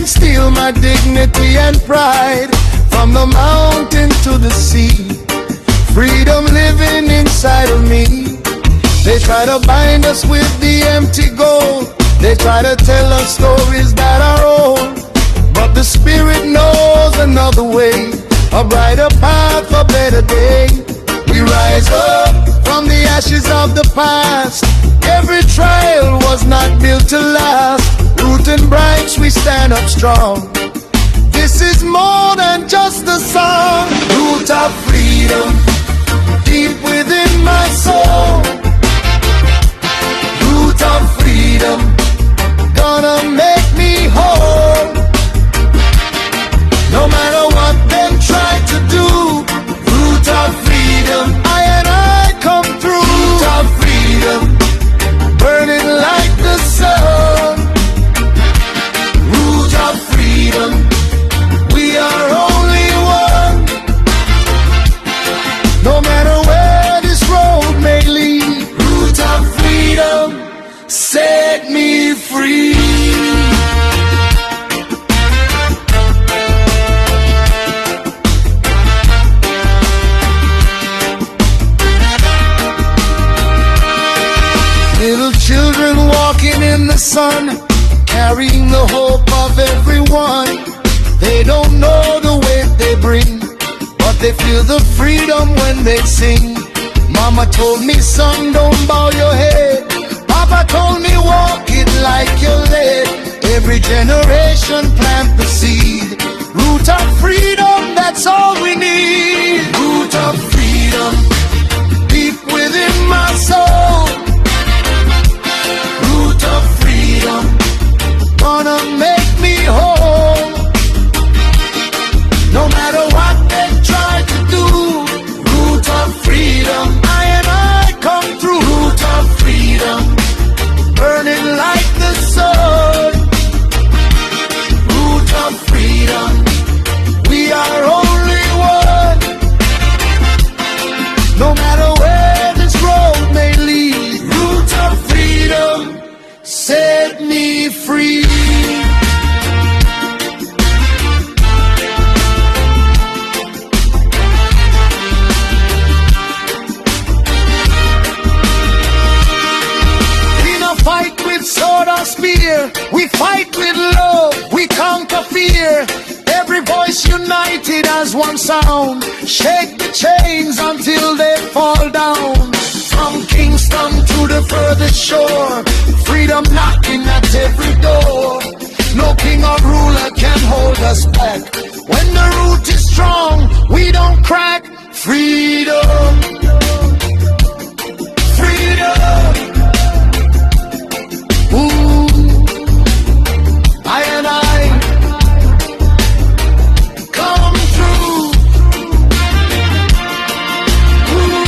can steal my dignity and pride. From the mountain to the sea, freedom living inside of me. They try to bind us with the empty gold. They try to tell us stories that are old. But the Spirit knows another way, a brighter path, a better day. We rise up from the ashes of the past. Every trial was not built to last. Root and branch, we stand up strong. This is more than just a song. Root of freedom, deep within my soul. Root of freedom, gonna make me whole. No matter what them try to do, root of freedom, I and I come through. Root of freedom, burning like the sun. Root of freedom, we are only one. No matter where this road may lead, root of freedom, set me free. Little children walking in the sun, carrying the hope of everyone. They don't know the weight they bring, but they feel the freedom when they sing. Mama told me, son, don't bow your head. Papa told me, walk it like you're led. Every generation plant the seed. Root of freedom, that's all we need. Root of freedom, deep within my soul. Root of freedom, gonna make me whole. No matter what they try to do, root of freedom, I and I come through. Root of freedom, burning like the sun. Root of freedom, we are only one. No matter where this road may lead, root of freedom, set me free. Fight with sword or spear, we fight with love, we conquer fear. Every voice united as one sound, shake the chains until they fall down. From Kingston to the furthest shore, freedom knocking at every door. No king or ruler can hold us back. When the root is strong, we don't crack. Freedom, freedom. Ooh, I and I come through. Ooh.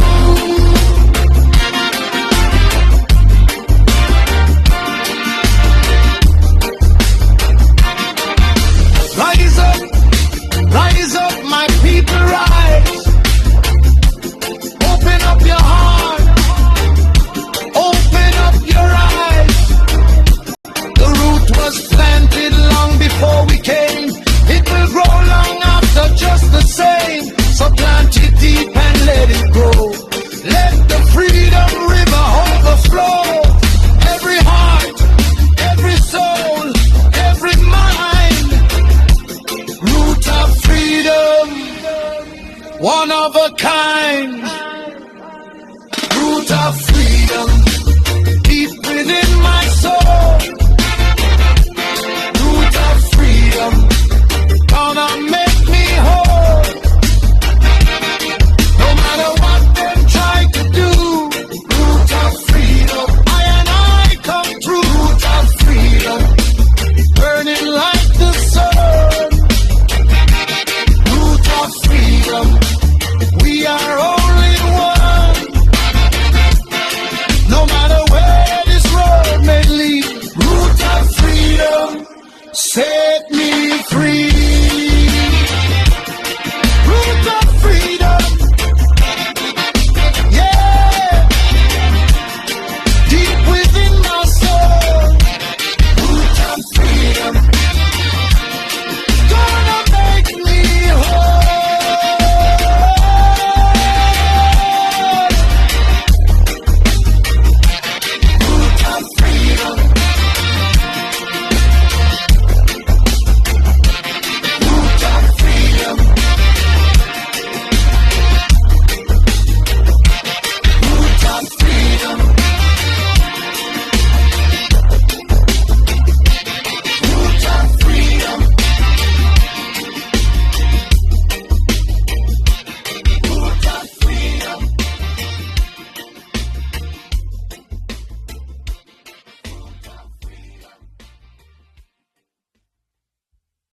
Rise up, my people, rise. Open up your heart, open up your eyes. The root was planted long before we came. It will grow long after just the same. So plant it deep and let it grow. Let the freedom river overflow. Every heart, every soul, every mind. Root of freedom, one of a kind. Root of freedom, deep within my soul. Gonna make me whole. No matter what them try to do, root of freedom, I and I come through. Root of freedom, burning like the sun. Root of freedom, we are only one. No matter where this road may lead, root of freedom, say